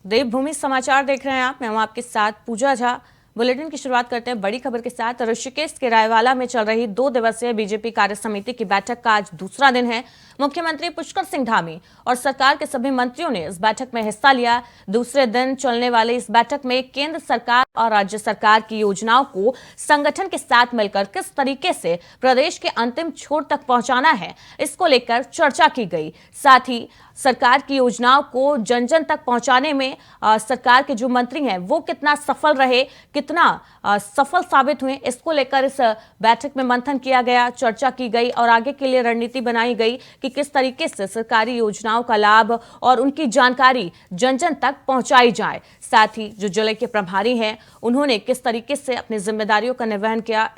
देवभूमि समाचार देख रहे हैं आप। मैं हूं आपके साथ पूजा झा। बुलेटिन की शुरुआत करते हैं बड़ी खबर के साथ। ऋषिकेश के रायवाला में चल रही 2 दिवसीय बीजेपी कार्य समिति की बैठक का आज दूसरा दिन है। मुख्यमंत्री पुष्कर सिंह धामी और सरकार के सभी मंत्रियों ने इस बैठक में हिस्सा लिया। दूसरे दिन चलने वाली इस बैठक में केंद्र सरकार और राज्य सरकार की योजनाओं को संगठन के साथ मिलकर किस तरीके से प्रदेश के अंतिम छोर तक पहुंचाना है, इसको लेकर चर्चा की गई। साथ ही सरकार की योजनाओं को जन जन तक पहुंचाने में सरकार के जो मंत्री हैं वो कितना सफल रहे, कितना सफल साबित हुए, इसको लेकर इस बैठक में मंथन किया गया, चर्चा की गई और आगे के लिए रणनीति बनाई गई कि किस तरीके से सरकारी योजनाओं का लाभ और उनकी जानकारी जन जन तक पहुंचाई जाए। साथ ही जो जिले के प्रभारी हैं उन्होंने किस तरीके से अपनी जिम्मेदारियों का निर्वहन किया,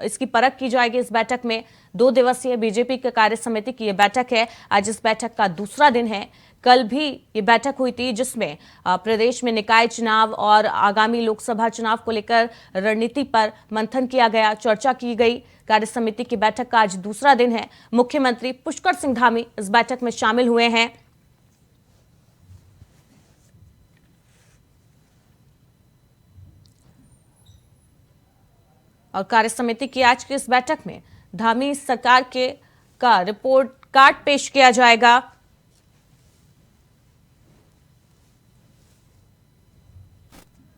इसकी परख की जाएगी इस बैठक में। 2 दिवसीय बीजेपी के कार्य समिति की यह बैठक है। आज इस बैठक का दूसरा दिन है। कल भी ये बैठक हुई थी जिसमें प्रदेश में निकाय चुनाव और आगामी लोकसभा चुनाव को लेकर रणनीति पर मंथन किया गया, चर्चा की गई। कार्य समिति की बैठक का आज दूसरा दिन है। मुख्यमंत्री पुष्कर सिंह धामी इस बैठक में शामिल हुए हैं। और कार्य समिति की आज की इस बैठक में धामी सरकार का रिपोर्ट कार्ड पेश किया जाएगा।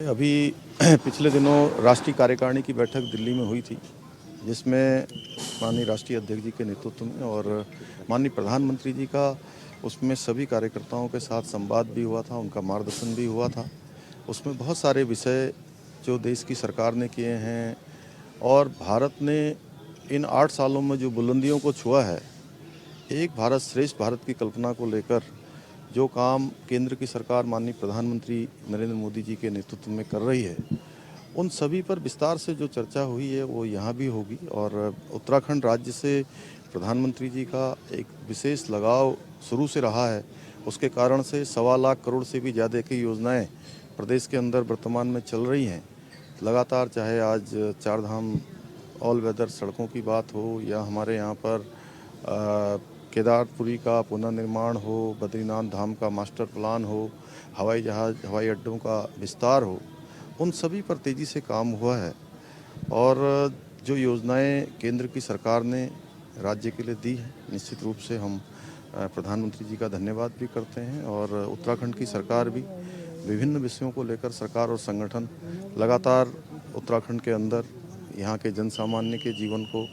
अभी पिछले दिनों राष्ट्रीय कार्यकारिणी की बैठक दिल्ली में हुई थी, जिसमें माननीय राष्ट्रीय अध्यक्ष जी के नेतृत्व में और माननीय प्रधानमंत्री जी का उसमें सभी कार्यकर्ताओं के साथ संवाद भी हुआ था, उनका मार्गदर्शन भी हुआ था। उसमें बहुत सारे विषय जो देश की सरकार ने किए हैं और भारत ने इन 8 सालों में जो बुलंदियों को छुआ है, एक भारत श्रेष्ठ भारत की कल्पना को लेकर जो काम केंद्र की सरकार माननीय प्रधानमंत्री नरेंद्र मोदी जी के नेतृत्व में कर रही है, उन सभी पर विस्तार से जो चर्चा हुई है वो यहाँ भी होगी। और उत्तराखंड राज्य से प्रधानमंत्री जी का एक विशेष लगाव शुरू से रहा है, उसके कारण से 1.25 लाख करोड़ से भी ज़्यादा की योजनाएं प्रदेश के अंदर वर्तमान में चल रही हैं लगातार। चाहे आज 4 धाम ऑल वेदर सड़कों की बात हो या हमारे यहाँ पर केदारपुरी का पुनर्निर्माण हो, बद्रीनाथ धाम का मास्टर प्लान हो, हवाई जहाज हवाई अड्डों का विस्तार हो, उन सभी पर तेज़ी से काम हुआ है। और जो योजनाएं केंद्र की सरकार ने राज्य के लिए दी है, निश्चित रूप से हम प्रधानमंत्री जी का धन्यवाद भी करते हैं। और उत्तराखंड की सरकार भी विभिन्न विषयों को लेकर सरकार और संगठन लगातार उत्तराखंड के अंदर यहाँ के जन सामान्य के जीवन को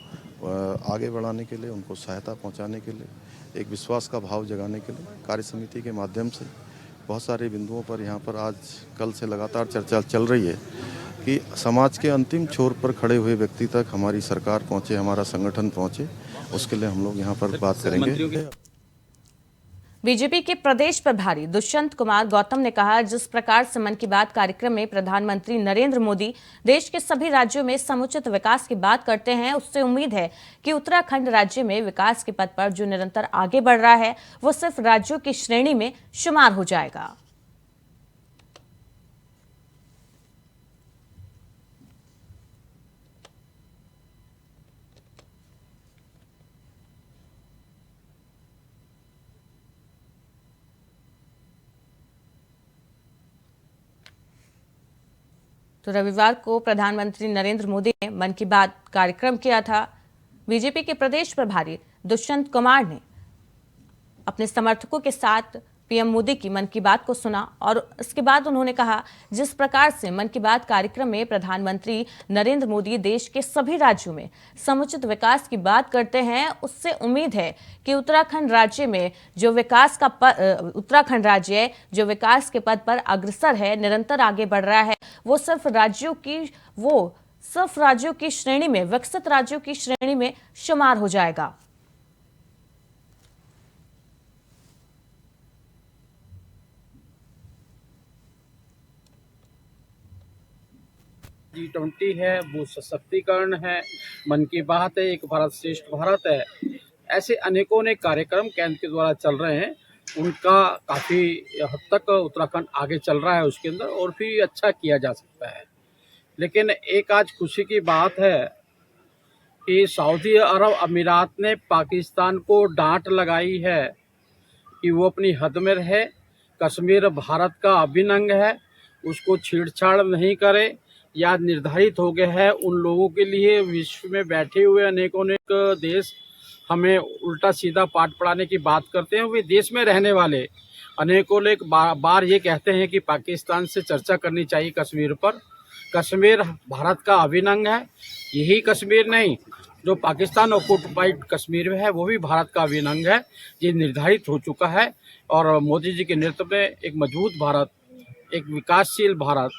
आगे बढ़ाने के लिए, उनको सहायता पहुंचाने के लिए, एक विश्वास का भाव जगाने के लिए कार्य समिति के माध्यम से बहुत सारे बिंदुओं पर यहाँ पर आज कल से लगातार चर्चा चल रही है कि समाज के अंतिम छोर पर खड़े हुए व्यक्ति तक हमारी सरकार पहुँचे, हमारा संगठन पहुँचे, उसके लिए हम लोग यहाँ पर बात करेंगे। बीजेपी के प्रदेश प्रभारी दुष्यंत कुमार गौतम ने कहा, जिस प्रकार से मन की बात कार्यक्रम में प्रधानमंत्री नरेंद्र मोदी देश के सभी राज्यों में समुचित विकास की बात करते हैं, उससे उम्मीद है कि उत्तराखंड राज्य में विकास के पथ पर जो निरंतर आगे बढ़ रहा है वो सिर्फ राज्यों की श्रेणी में शुमार हो जाएगा। तो रविवार को प्रधानमंत्री नरेंद्र मोदी ने मन की बात कार्यक्रम किया था। बीजेपी के प्रदेश प्रभारी दुष्यंत कुमार ने अपने समर्थकों के साथ पीएम मोदी की मन की बात को सुना और इसके बाद उन्होंने कहा, जिस प्रकार से मन की बात कार्यक्रम में प्रधानमंत्री नरेंद्र मोदी देश के सभी राज्यों में समुचित विकास की बात करते हैं, उससे उम्मीद है कि उत्तराखंड राज्य जो विकास के पद पर अग्रसर है, निरंतर आगे बढ़ रहा है, वो सिर्फ राज्यों की श्रेणी में, विकसित राज्यों की श्रेणी में शुमार हो जाएगा। G20 है, वो सशक्तिकरण है, मन की बात है, एक भारत श्रेष्ठ भारत है। ऐसे अनेकों ने कार्यक्रम केंद्र के द्वारा चल रहे हैं, उनका काफ़ी हद तक उत्तराखंड आगे चल रहा है, उसके अंदर और भी अच्छा किया जा सकता है। लेकिन एक आज खुशी की बात है कि सऊदी अरब अमीरात ने पाकिस्तान को डांट लगाई है कि वो अपनी हद में रहे कश्मीर भारत का अभिन्न अंग है, उसको छेड़छाड़ नहीं करे या निर्धारित हो गया है। उन लोगों के लिए विश्व में बैठे हुए अनेकों देश हमें उल्टा सीधा पाठ पढ़ाने की बात करते हैं। वे देश में रहने वाले अनेकों लोग बार ये कहते हैं कि पाकिस्तान से चर्चा करनी चाहिए कश्मीर पर। कश्मीर भारत का अभिन्न अंग है। यही कश्मीर नहीं, जो पाकिस्तान ऑक्युपाइड कश्मीर में है वो भी भारत का अभिन्न अंग है। ये निर्धारित हो चुका है और मोदी जी के नेतृत्व में एक मजबूत भारत, एक विकासशील भारत,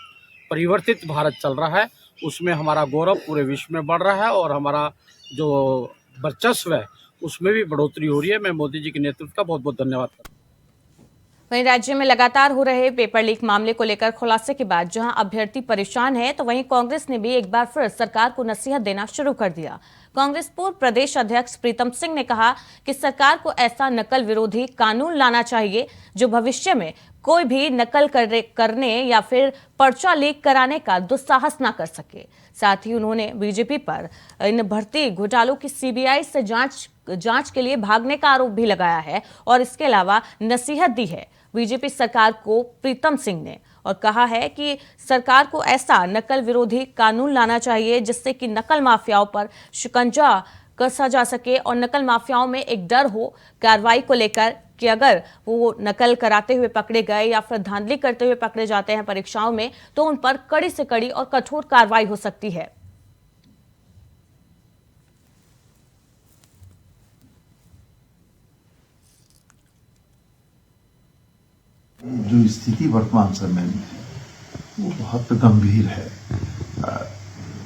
परिवर्तित भारत चल रहा है। उसमें हमारा गौरव पूरे विश्व में बढ़ रहा है और हमारा जो वर्चस्व है उसमें भी बढ़ोतरी हो रही है। मैं मोदी जी के नेतृत्व का बहुत बहुत धन्यवाद करता हूँ। वहीं राज्य में लगातार हो रहे पेपर लीक मामले को लेकर खुलासे के बाद जहां अभ्यर्थी परेशान है, तो वहीं कांग्रेस ने भी एक बार फिर सरकार को नसीहत देना शुरू कर दिया। कांग्रेस पूर्व प्रदेश अध्यक्ष प्रीतम सिंह ने कहा कि सरकार को ऐसा नकल विरोधी कानून लाना चाहिए जो भविष्य में कोई भी नकल करने या फिर पर्चा लीक कराने का दुस्साहस न कर सके। साथ ही उन्होंने बीजेपी पर इन भर्ती घोटालों की सीबीआई से जांच के लिए भागने का आरोप भी लगाया है और इसके अलावा नसीहत दी है बीजेपी सरकार को प्रीतम सिंह ने, और कहा है कि सरकार को ऐसा नकल विरोधी कानून लाना चाहिए जिससे कि नकल माफियाओं पर शिकंजा कसा जा सके और नकल माफियाओं में एक डर हो कार्रवाई को लेकर कि अगर वो नकल कराते हुए पकड़े गए या फिर धांधली करते हुए पकड़े जाते हैं परीक्षाओं में, तो उन पर कड़ी से कड़ी और कठोर कार्रवाई हो सकती है। जो स्थिति वर्तमान समय में है वो बहुत गंभीर है।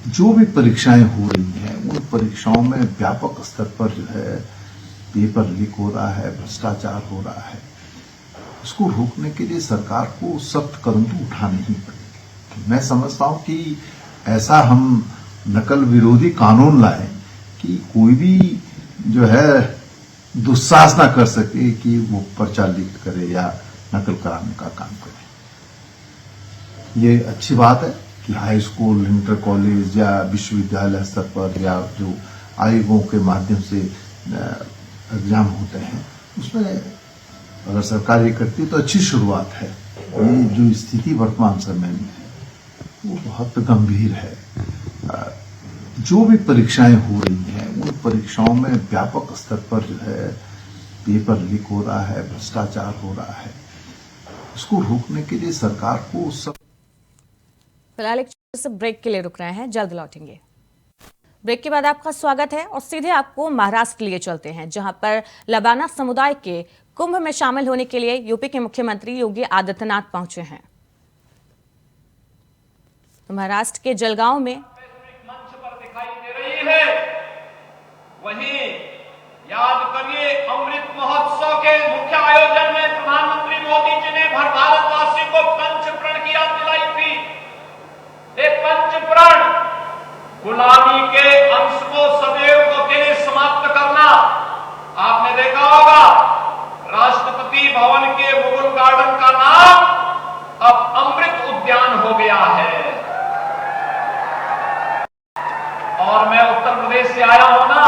जो भी परीक्षाएं हो रही हैं उन परीक्षाओं में व्यापक स्तर पर जो है पेपर लीक हो रहा है, भ्रष्टाचार हो रहा है। उसको रोकने के लिए सरकार को सख्त कदम तो उठाने ही पड़ेंगे। मैं समझता हूं कि ऐसा हम नकल विरोधी कानून लाएं कि कोई भी जो है दुस्साहस ना कर सके कि वो पर्चा लीक करे या नकल कराने का काम करे। ये अच्छी बात है कि हाई स्कूल, इंटर कॉलेज या विश्वविद्यालय स्तर पर या जो आयोगों के माध्यम से एग्जाम होते हैं उसमें अगर सरकार ये करती है तो अच्छी शुरुआत है। ये जो स्थिति वर्तमान समय में है वो बहुत गंभीर है। जो भी परीक्षाएं हो रही हैं उन परीक्षाओं में व्यापक स्तर पर जो है पेपर लीक हो रहा है, भ्रष्टाचार हो रहा है। उसको रोकने के लिए सरकार को सब। फिलहाल एक छोटे से ब्रेक के लिए रुक रहे हैं, जल्द लौटेंगे। ब्रेक के बाद आपका स्वागत है और सीधे आपको महाराष्ट्र लिए चलते हैं, जहां पर लबाना समुदाय के कुंभ में शामिल होने के लिए यूपी के मुख्यमंत्री योगी आदित्यनाथ पहुंचे हैं। तो महाराष्ट्र के जलगांव में मंच पर दिखाई दे रही है। वहीं याद करिए अमृत महोत्सव के मुख्य आयोजन में प्रधानमंत्री मोदी जी ने भर भारतवासियों को पंचप्रण की याद दिलाई थी। ये पंचप्रण गुलामी के अंश को सदैव के लिए समाप्त करना। आपने देखा होगा राष्ट्रपति भवन के मुगल गार्डन का नाम अब अमृत उद्यान हो गया है। और मैं उत्तर प्रदेश से आया हूं ना,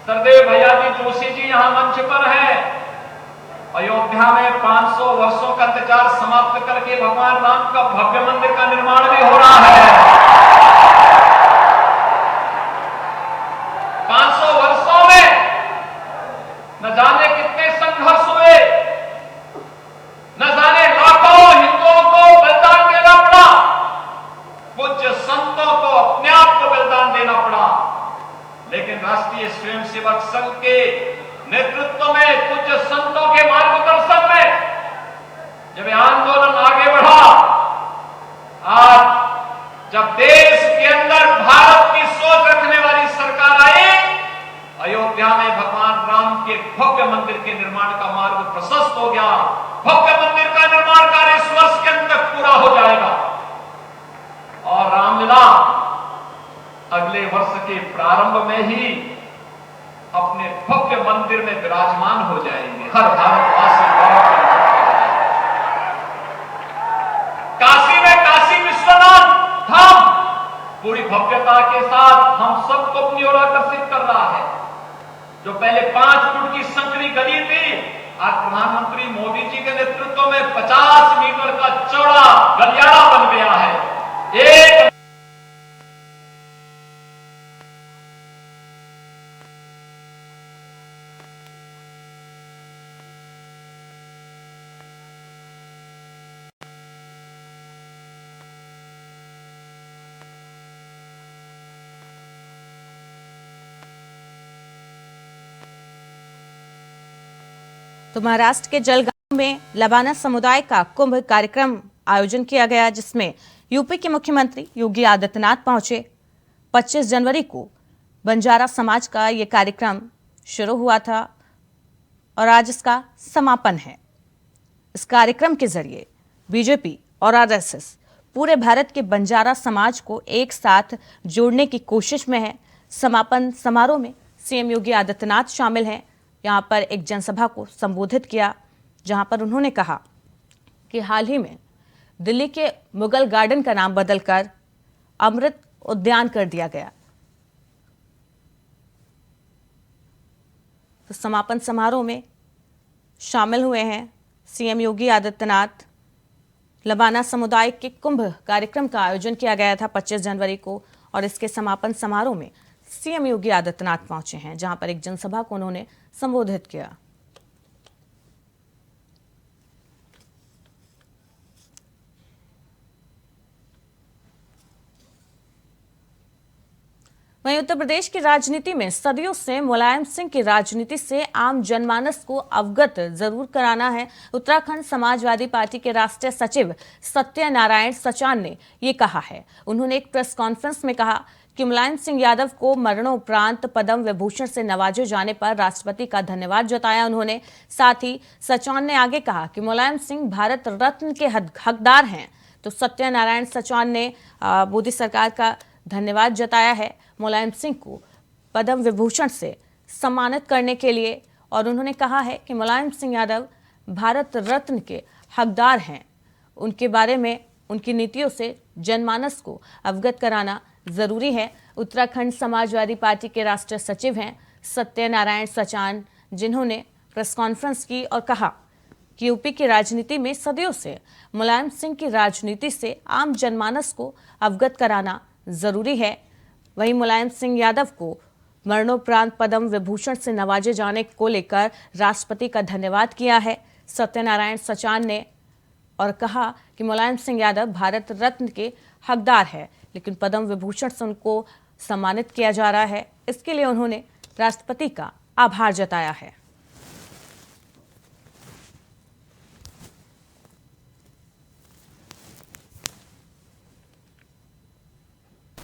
सरदेव भैयाजी जोशी जी यहां मंच पर हैं। अयोध्या में 500 वर्षों का इंतजार समाप्त करके भगवान राम का भव्य मंदिर का निर्माण भी हो रहा है। 500 वर्षों में न जाने कितने संघर्ष हुए, न जाने लाखों हिंदुओं को बलिदान देना पड़ा, पूज्य संतों को अपने आप को बलिदान देना पड़ा। लेकिन राष्ट्रीय स्वयंसेवक संघ के नेतृत्व में, पूज्य संतों के मार्गदर्शन में जब आंदोलन आगे बढ़ा, आज जब देश के अंदर भारत की सोच रखने वाली सरकार आई, अयोध्या में भगवान राम के भव्य मंदिर के निर्माण का मार्ग प्रशस्त हो गया। भव्य मंदिर का निर्माण कार्य इस वर्ष के अंत तक पूरा हो जाएगा और रामलीला अगले वर्ष के प्रारंभ में ही अपने भव्य मंदिर में विराजमान हो जाएंगे। हर भारतवासी गौरव के काशी में काशी विश्वनाथ धाम पूरी भव्यता के साथ हम सबको अपनी ओर आकर्षित कर रहा है। जो पहले 5 फुट की संकरी गली थी, आज प्रधानमंत्री मोदी जी के नेतृत्व में 50 मीटर का चौड़ा गलियारा बन गया है। एक तो महाराष्ट्र के जलगांव में लबाना समुदाय का कुंभ कार्यक्रम आयोजन किया गया, जिसमें यूपी के मुख्यमंत्री योगी आदित्यनाथ पहुंचे। 25 जनवरी को बंजारा समाज का ये कार्यक्रम शुरू हुआ था और आज इसका समापन है। इस कार्यक्रम के जरिए बीजेपी और आरएसएस पूरे भारत के बंजारा समाज को एक साथ जोड़ने की कोशिश में है। समापन समारोह में सीएम योगी आदित्यनाथ शामिल हैं। यहां पर एक जनसभा को संबोधित किया, जहां पर उन्होंने कहा कि हाल ही में दिल्ली के मुगल गार्डन का नाम बदलकर अमृत उद्यान कर दिया गया। तो समापन समारोह में शामिल हुए हैं सीएम योगी आदित्यनाथ। लबाना समुदाय के कुंभ कार्यक्रम का आयोजन किया गया था 25 जनवरी को, और इसके समापन समारोह में सीएम योगी आदित्यनाथ पहुंचे हैं, जहां पर एक जनसभा को उन्होंने संबोधित किया। वहीं उत्तर प्रदेश की राजनीति में सदियों से मुलायम सिंह की राजनीति से आम जनमानस को अवगत जरूर कराना है। उत्तराखंड समाजवादी पार्टी के राष्ट्रीय सचिव सत्यनारायण सचान ने ये कहा है। उन्होंने एक प्रेस कॉन्फ्रेंस में कहा कि मुलायम सिंह यादव को मरणोपरांत पद्म विभूषण से नवाजे जाने पर राष्ट्रपति का धन्यवाद जताया उन्होंने। साथ ही सचान ने आगे कहा कि मुलायम सिंह भारत रत्न के हकदार हैं। तो सत्यनारायण सचान ने मोदी सरकार का धन्यवाद जताया है मुलायम सिंह को पद्म विभूषण से सम्मानित करने के लिए, और उन्होंने कहा है कि मुलायम सिंह यादव भारत रत्न के हकदार हैं। उनके बारे में, उनकी नीतियों से जनमानस को अवगत कराना जरूरी है। उत्तराखंड समाजवादी पार्टी के राष्ट्रीय सचिव हैं सत्यनारायण सचान, जिन्होंने प्रेस कॉन्फ्रेंस की और कहा कि यूपी की राजनीति में सदियों से मुलायम सिंह की राजनीति से आम जनमानस को अवगत कराना जरूरी है। वहीं मुलायम सिंह यादव को मरणोपरांत पद्म विभूषण से नवाजे जाने को लेकर राष्ट्रपति का धन्यवाद किया है सत्यनारायण सचान ने, और कहा कि मुलायम सिंह यादव भारत रत्न के हकदार है, लेकिन पद्म विभूषण से उनको सम्मानित किया जा रहा है। इसके लिए उन्होंने राष्ट्रपति का आभार जताया है।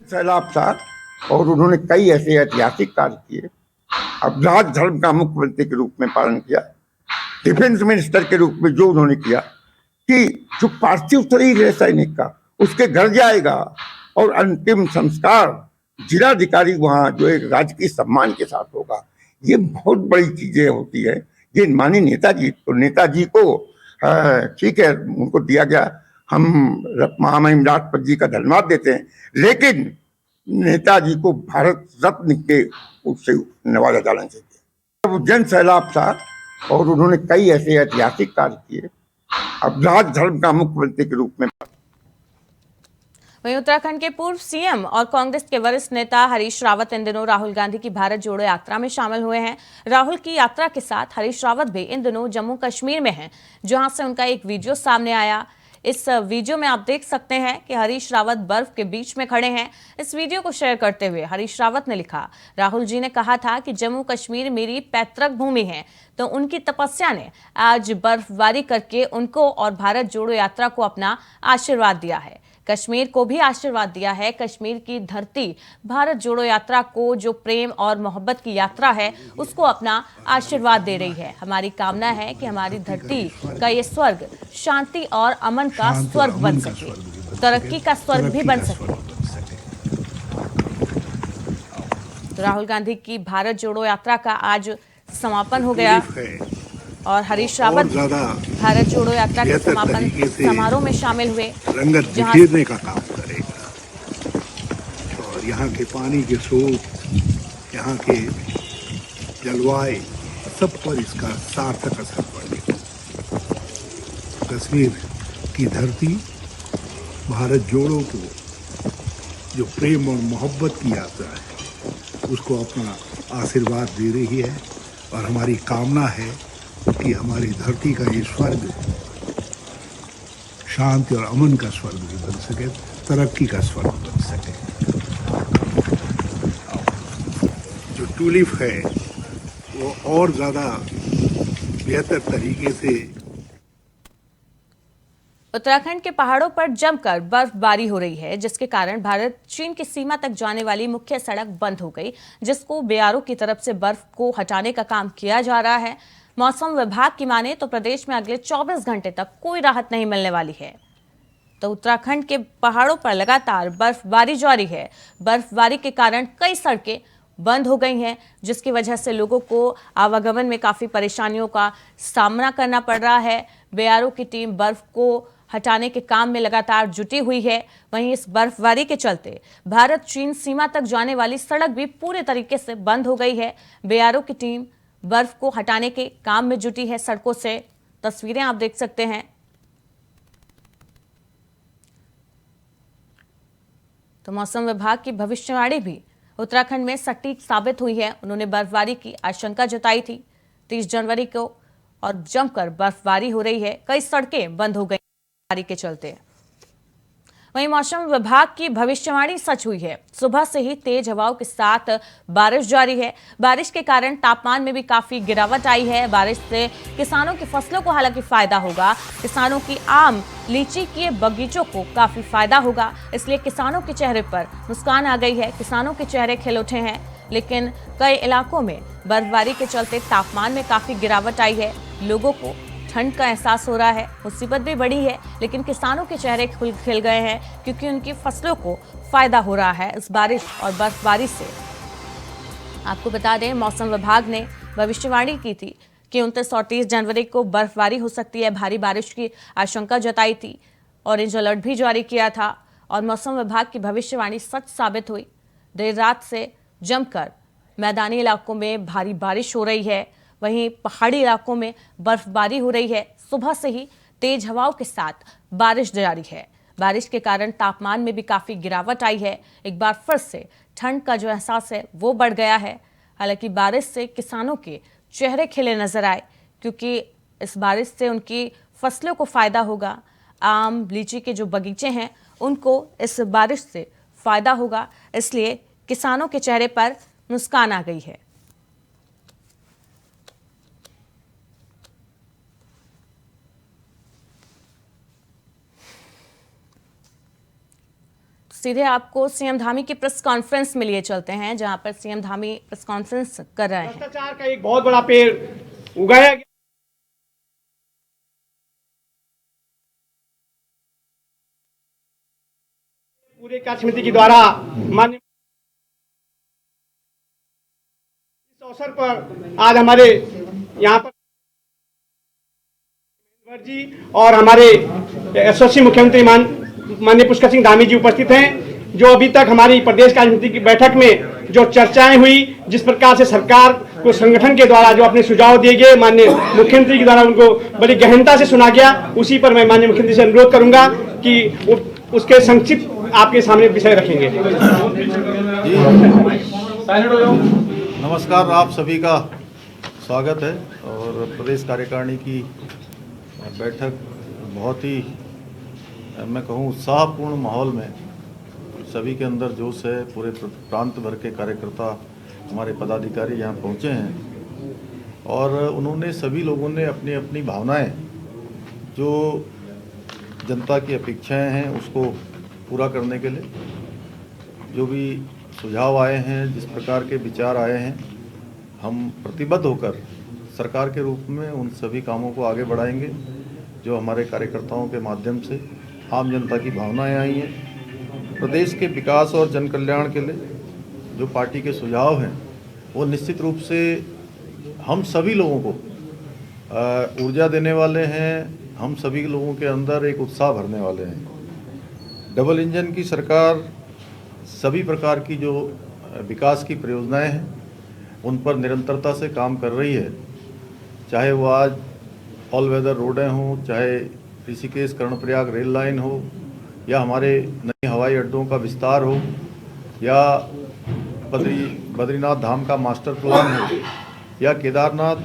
सैलाब था और उन्होंने कई ऐसे ऐतिहासिक कार्य किए। अब राज धर्म का मुख्यमंत्री के रूप में पालन किया, डिफेंस मिनिस्टर के रूप में जो उन्होंने किया कि जो पार्थिव शरीर है सैनिक का उसके घर जाएगा और अंतिम संस्कार जिलाधिकारी वहाँ जो एक राजकीय सम्मान के साथ होगा। ये बहुत बड़ी चीजें होती है। ये माननीय नेताजी को ठीक है उनको दिया गया, हम महामहिम राष्ट्रपति जी का धन्यवाद देते हैं, लेकिन नेताजी को भारत रत्न के उससे नवाजा जाना चाहिए। वो जन सैलाब था और उन्होंने कई ऐसे ऐतिहासिक कार्य किए। अब राज धर्म का मुख्यमंत्री के रूप में। वहीं उत्तराखंड के पूर्व सीएम और कांग्रेस के वरिष्ठ नेता हरीश रावत इन दिनों राहुल गांधी की भारत जोड़ो यात्रा में शामिल हुए हैं। राहुल की यात्रा के साथ हरीश रावत भी इन दिनों जम्मू कश्मीर में हैं, जहां से उनका एक वीडियो सामने आया। इस वीडियो में आप देख सकते हैं कि हरीश रावत बर्फ के बीच में खड़े हैं। इस वीडियो को शेयर करते हुए हरीश रावत ने लिखा, राहुल जी ने कहा था कि जम्मू कश्मीर मेरी पैतृक भूमि है, तो उनकी तपस्या ने आज बर्फबारी करके उनको और भारत जोड़ो यात्रा को अपना आशीर्वाद दिया है। कश्मीर को भी आशीर्वाद दिया है। कश्मीर की धरती भारत जोड़ो यात्रा को, जो प्रेम और मोहब्बत की यात्रा है, उसको अपना आशीर्वाद दे रही है। हमारी कामना है कि हमारी धरती का ये स्वर्ग शांति और अमन का स्वर्ग बन सके, तरक्की का स्वर्ग भी बन सके। तो राहुल गांधी की भारत जोड़ो यात्रा का आज समापन हो गया और हरीश रावत भारत जोड़ो यात्रा के समापन समारोह में शामिल हुए, रंगत बिखेरने का काम करेगा और यहाँ के पानी के स्रोत, यहाँ के जलवायु सब पर इसका सार्थक असर पड़ेगा। कश्मीर की धरती भारत जोड़ो को जो प्रेम और मोहब्बत की यात्रा है उसको अपना आशीर्वाद दे रही है, और हमारी कामना है कि हमारी धरती का ये स्वर्ग शांति और अमन का स्वर्ग भी बन सके, तरक्की का स्वर्ग बन सके। जो टूलिप है वो और ज़्यादा बेहतर तरीके से उत्तराखंड के पहाड़ों पर जमकर बर्फबारी हो रही है, जिसके कारण भारत चीन की सीमा तक जाने वाली मुख्य सड़क बंद हो गई, जिसको बीआरओ की तरफ से बर्फ को हटाने का काम किया जा रहा है। मौसम विभाग की माने तो प्रदेश में अगले 24 घंटे तक कोई राहत नहीं मिलने वाली है। तो उत्तराखंड के पहाड़ों पर लगातार बर्फबारी जारी है। बर्फबारी के कारण कई सड़कें बंद हो गई हैं, जिसकी वजह से लोगों को आवागमन में काफी परेशानियों का सामना करना पड़ रहा है। बीआरओ की टीम बर्फ को हटाने के काम में लगातार जुटी हुई है। वहीं इस बर्फबारी के चलते भारत चीन सीमा तक जाने वाली सड़क भी पूरे तरीके से बंद हो गई है। बीआरओ की टीम बर्फ को हटाने के काम में जुटी है। सड़कों से तस्वीरें आप देख सकते हैं। तो मौसम विभाग की भविष्यवाणी भी उत्तराखंड में सटीक साबित हुई है। उन्होंने बर्फबारी की आशंका जताई थी 30 जनवरी को, और जमकर बर्फबारी हो रही है। कई सड़कें बंद हो गई बर्फबारी के चलते। वहीं मौसम विभाग की भविष्यवाणी सच हुई है। सुबह से ही तेज हवाओं के साथ बारिश जारी है। बारिश के कारण तापमान में भी काफी गिरावट आई है। बारिश से किसानों की फसलों को हालांकि फायदा होगा। किसानों की आम लीची के बगीचों को काफी फायदा होगा, इसलिए किसानों के चेहरे पर मुस्कान आ गई है। किसानों के चेहरे खिल उठे हैं। लेकिन कई इलाकों में बर्फबारी के चलते तापमान में काफी गिरावट आई है। लोगों को ठंड का एहसास हो रहा है। मुसीबत भी बढ़ी है, लेकिन किसानों के चेहरे खिल गए हैं, क्योंकि उनकी फसलों को फायदा हो रहा है इस बारिश और बर्फबारी से। आपको बता दें, मौसम विभाग ने भविष्यवाणी की थी कि 29 और 30 जनवरी को बर्फबारी हो सकती है। भारी बारिश की आशंका जताई थी, ऑरेंज अलर्ट भी जारी किया था, और मौसम विभाग की भविष्यवाणी सच साबित हुई। देर रात से जमकर मैदानी इलाकों में भारी बारिश हो रही है। वहीं पहाड़ी इलाकों में बर्फबारी हो रही है। सुबह से ही तेज हवाओं के साथ बारिश जारी है। बारिश के कारण तापमान में भी काफी गिरावट आई है। एक बार फिर से ठंड का जो एहसास है वो बढ़ गया है। हालांकि बारिश से किसानों के चेहरे खिले नजर आए, क्योंकि इस बारिश से उनकी फसलों को फायदा होगा। आम लीची के जो बगीचे हैं उनको इस बारिश से फायदा होगा, इसलिए किसानों के चेहरे पर मुस्कान आ गई है। सीधे आपको सीएम धामी की प्रेस कॉन्फ्रेंस में लिए चलते हैं, जहां पर सीएम धामी प्रेस कॉन्फ्रेंस कर रहे हैं। भ्रष्टाचार का एक बहुत बड़ा पेड़ उगाया गया। पूरे कार्य समिति के द्वारा माननीय इस अवसर पर आज हमारे यहाँ पर जी और हमारे यशस्वी मुख्यमंत्री माननीय पुष्कर सिंह धामी जी उपस्थित हैं, जो अभी तक हमारी प्रदेश कार्य समिति की बैठक में जो चर्चाएं हुई, जिस प्रकार से सरकार को संगठन के द्वारा जो अपने सुझाव दिए गए, माननीय मुख्यमंत्री के द्वारा उनको बड़ी गहनता से सुना गया, उसी पर मैं माननीय मुख्यमंत्री से अनुरोध करूंगा कि उसके संक्षिप्त आपके सामने विषय रखेंगे। नमस्कार, आप सभी का स्वागत है। और प्रदेश कार्यकारिणी की बैठक बहुत ही, मैं कहूँ, उत्साहपूर्ण माहौल में सभी के अंदर जोश है। पूरे प्रांत भर के कार्यकर्ता, हमारे पदाधिकारी यहाँ पहुँचे हैं, और उन्होंने सभी लोगों ने अपनी अपनी भावनाएं, जो जनता की अपेक्षाएं हैं, उसको पूरा करने के लिए जो भी सुझाव आए हैं, जिस प्रकार के विचार आए हैं, हम प्रतिबद्ध होकर सरकार के रूप में उन सभी कामों को आगे बढ़ाएंगे जो हमारे कार्यकर्ताओं के माध्यम से आम जनता की भावनाएं आई हैं। प्रदेश के विकास और जन कल्याण के लिए जो पार्टी के सुझाव हैं, वो निश्चित रूप से हम सभी लोगों को ऊर्जा देने वाले हैं। हम सभी लोगों के अंदर एक उत्साह भरने वाले हैं। डबल इंजन की सरकार सभी प्रकार की जो विकास की परियोजनाएं हैं, उन पर निरंतरता से काम कर रही है। चाहे वो आज ऑल वेदर रोडें हों, चाहे ऋषिकेश कर्णप्रयाग रेल लाइन हो, या हमारे नए हवाई अड्डों का विस्तार हो, या बद्रीनाथ धाम का मास्टर प्लान हो, या केदारनाथ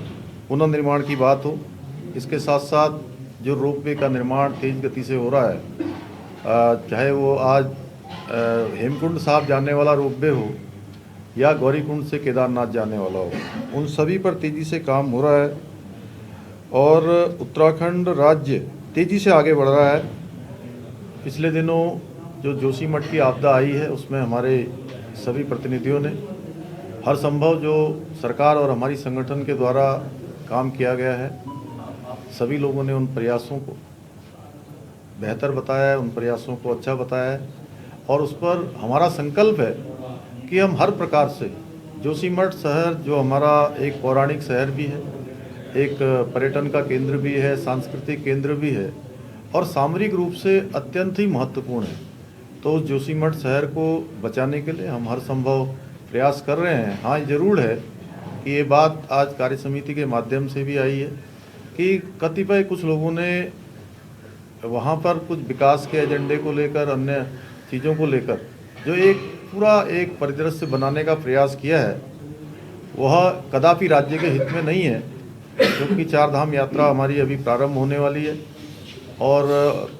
पुनर्निर्माण की बात हो। इसके साथ साथ जो रोपवे का निर्माण तेज गति से हो रहा है, चाहे वो आज हेमकुंड साहब जाने वाला रोपवे हो या गौरीकुंड से केदारनाथ जाने वाला हो, उन सभी पर तेज़ी से काम हो रहा है और उत्तराखंड राज्य तेज़ी से आगे बढ़ रहा है। पिछले दिनों जो जोशीमठ की आपदा आई है, उसमें हमारे सभी प्रतिनिधियों ने हर संभव जो सरकार और हमारी संगठन के द्वारा काम किया गया है, सभी लोगों ने उन प्रयासों को बेहतर बताया है, उन प्रयासों को अच्छा बताया है और उस पर हमारा संकल्प है कि हम हर प्रकार से जोशीमठ शहर जो हमारा एक पौराणिक शहर भी है, एक पर्यटन का केंद्र भी है, सांस्कृतिक केंद्र भी है और सामरिक रूप से अत्यंत ही महत्वपूर्ण है, तो उस जोशीमठ शहर को बचाने के लिए हम हर संभव प्रयास कर रहे हैं। हाँ, ज़रूर है कि ये बात आज कार्य समिति के माध्यम से भी आई है कि कतिपय कुछ लोगों ने वहाँ पर कुछ विकास के एजेंडे को लेकर, अन्य चीज़ों को लेकर जो एक पूरा एक परिदृश्य बनाने का प्रयास किया है, वह कदापि राज्य के हित में नहीं है, क्योंकि चार धाम यात्रा हमारी अभी प्रारंभ होने वाली है और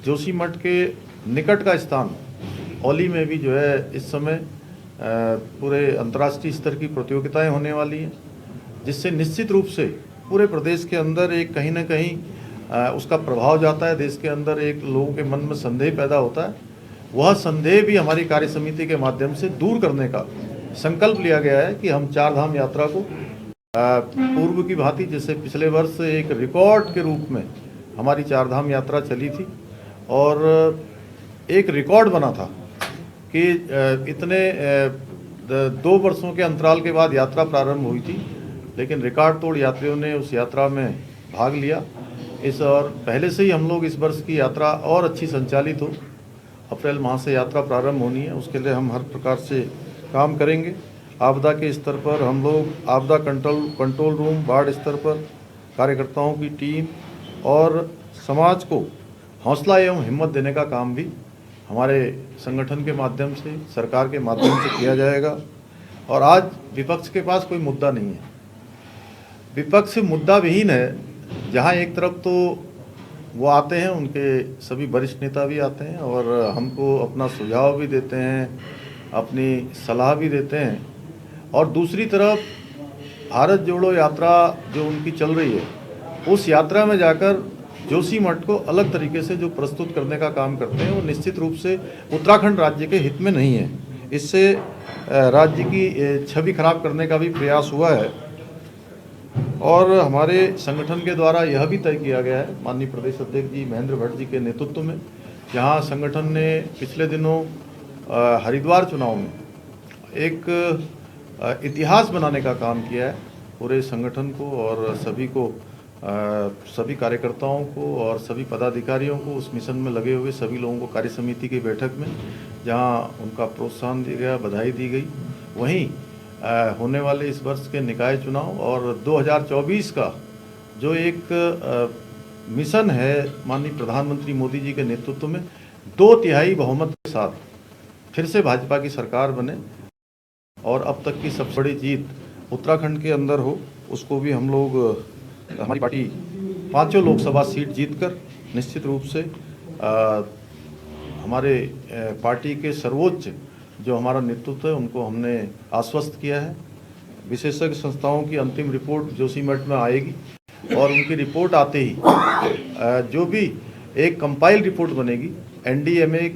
जोशीमठ के निकट का स्थान औली में भी जो है इस समय पूरे अंतर्राष्ट्रीय स्तर की प्रतियोगिताएं होने वाली हैं, जिससे निश्चित रूप से पूरे प्रदेश के अंदर एक कहीं ना कहीं उसका प्रभाव जाता है, देश के अंदर एक लोगों के मन में संदेह पैदा होता है। वह संदेह भी हमारी कार्य समिति के माध्यम से दूर करने का संकल्प लिया गया है कि हम चार धाम यात्रा को पूर्व की भांति, जैसे पिछले वर्ष एक रिकॉर्ड के रूप में हमारी चार धाम यात्रा चली थी और एक रिकॉर्ड बना था कि इतने 2 वर्षों के अंतराल के बाद यात्रा प्रारंभ हुई थी, लेकिन रिकॉर्ड तोड़ यात्रियों ने उस यात्रा में भाग लिया। इस और पहले से ही हम लोग इस वर्ष की यात्रा और अच्छी संचालित हो, अप्रैल माह से यात्रा प्रारंभ होनी है, उसके लिए हम हर प्रकार से काम करेंगे। आपदा के स्तर पर हम लोग आपदा कंट्रोल रूम, वार्ड स्तर पर कार्यकर्ताओं की टीम और समाज को हौसला एवं हिम्मत देने का काम भी हमारे संगठन के माध्यम से, सरकार के माध्यम से किया जाएगा। और आज विपक्ष के पास कोई मुद्दा नहीं है, विपक्ष मुद्दा विहीन है। जहां एक तरफ तो वो आते हैं, उनके सभी वरिष्ठ नेता भी आते हैं और हमको अपना सुझाव भी देते हैं, अपनी सलाह भी देते हैं, और दूसरी तरफ भारत जोड़ो यात्रा जो उनकी चल रही है, उस यात्रा में जाकर जोशीमठ को अलग तरीके से जो प्रस्तुत करने का काम करते हैं, वो निश्चित रूप से उत्तराखंड राज्य के हित में नहीं है। इससे राज्य की छवि खराब करने का भी प्रयास हुआ है और हमारे संगठन के द्वारा यह भी तय किया गया है, माननीय प्रदेश अध्यक्ष जी महेंद्र भट्ट जी के नेतृत्व में, जहां संगठन ने पिछले दिनों हरिद्वार चुनाव में एक इतिहास बनाने का काम किया है पूरे संगठन को और सभी कार्यकर्ताओं को और सभी पदाधिकारियों को, उस मिशन में लगे हुए सभी लोगों को कार्य समिति की बैठक में जहां उनका प्रोत्साहन दिया गया, बधाई दी गई। वहीं होने वाले इस वर्ष के निकाय चुनाव और 2024 का जो एक मिशन है माननीय प्रधानमंत्री मोदी जी के नेतृत्व में 2/3 बहुमत के साथ फिर से भाजपा की सरकार बने और अब तक की सबसे बड़ी जीत उत्तराखंड के अंदर हो, उसको भी हम लोग, हमारी पार्टी 5 लोकसभा सीट जीतकर निश्चित रूप से हमारे पार्टी के सर्वोच्च जो हमारा नेतृत्व है उनको हमने आश्वस्त किया है। विशेषज्ञ संस्थाओं की अंतिम रिपोर्ट जोशीमठ में आएगी और उनकी रिपोर्ट आते ही जो भी एक कंपाइल रिपोर्ट बनेगी, एनडीएमए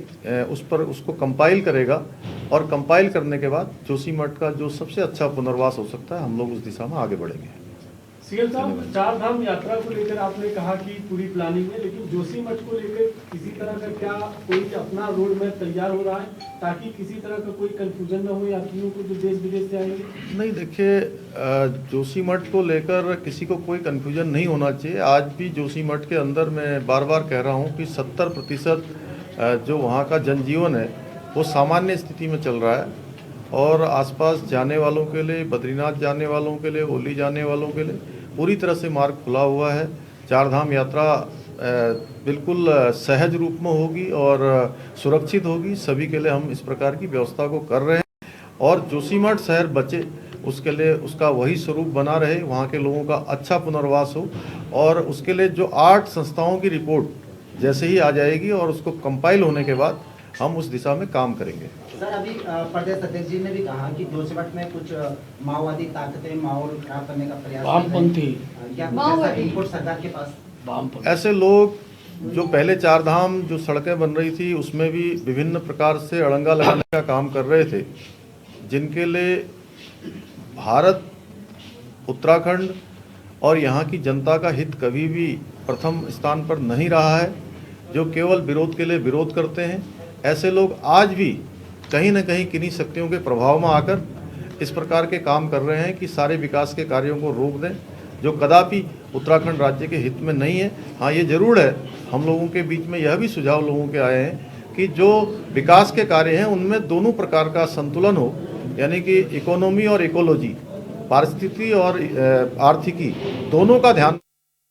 उसको कंपाइल करेगा और कंपाइल करने के बाद जोशीमठ का जो सबसे अच्छा पुनर्वास हो सकता है, हम लोग उस दिशा में आगे बढ़ेंगे। सीएम साहब, चार धाम यात्रा को लेकर आपने कहा कि पूरी प्लानिंग है, लेकिन जोशीमठ को लेकर किसी तरह का क्या कोई अपना रोड मैप तैयार हो रहा है ताकि किसी तरह का कोई कंफ्यूजन न हो यात्रियों को जो देश विदेश से आएंगे? नहीं, देखिए, जोशीमठ को लेकर किसी को कोई कंफ्यूजन नहीं होना चाहिए। आज भी जोशीमठ के अंदर मैं बार बार कह रहा हूँ कि 70% जो वहाँ का जनजीवन है वो सामान्य स्थिति में चल रहा है और आसपास जाने वालों के लिए, बद्रीनाथ जाने वालों के लिए, ओली जाने वालों के लिए पूरी तरह से मार्ग खुला हुआ है। चार धाम यात्रा बिल्कुल सहज रूप में होगी और सुरक्षित होगी। सभी के लिए हम इस प्रकार की व्यवस्था को कर रहे हैं और जोशीमठ शहर बचे उसके लिए उसका वही स्वरूप बना रहे, वहाँ के लोगों का अच्छा पुनर्वास हो और उसके लिए जो 8 संस्थाओं की रिपोर्ट जैसे ही आ जाएगी और उसको कंपाइल होने के बाद हम उस दिशा में काम करेंगे। सर, अभी प्रदेश अध्यक्ष जी ने भी कहा कि जोशीमठ में कुछ माओवादी ताकतें माहौल खराब करने का प्रयास वामपंथी क्या कुछ ऐसा इनपुट सरकार के पास? ऐसे लोग जो पहले 4 धाम जो सड़कें बन रही थी उसमें भी विभिन्न प्रकार से अड़ंगा लगाने का काम कर रहे थे, जिनके लिए भारत, उत्तराखंड और यहाँ की जनता का हित कभी भी प्रथम स्थान पर नहीं रहा है, जो केवल विरोध के लिए विरोध करते हैं। ऐसे लोग आज भी कहीं न कहीं किन्हीं शक्तियों के प्रभाव में आकर इस प्रकार के काम कर रहे हैं कि सारे विकास के कार्यों को रोक दें, जो कदापि उत्तराखंड राज्य के हित में नहीं है। हाँ, ये जरूर है, हम लोगों के बीच में यह भी सुझाव लोगों के आए हैं कि जो विकास के कार्य हैं उनमें दोनों प्रकार का संतुलन हो, यानी कि इकोनॉमी और इकोलॉजी, पारिस्थितिकी और आर्थिकी दोनों का ध्यान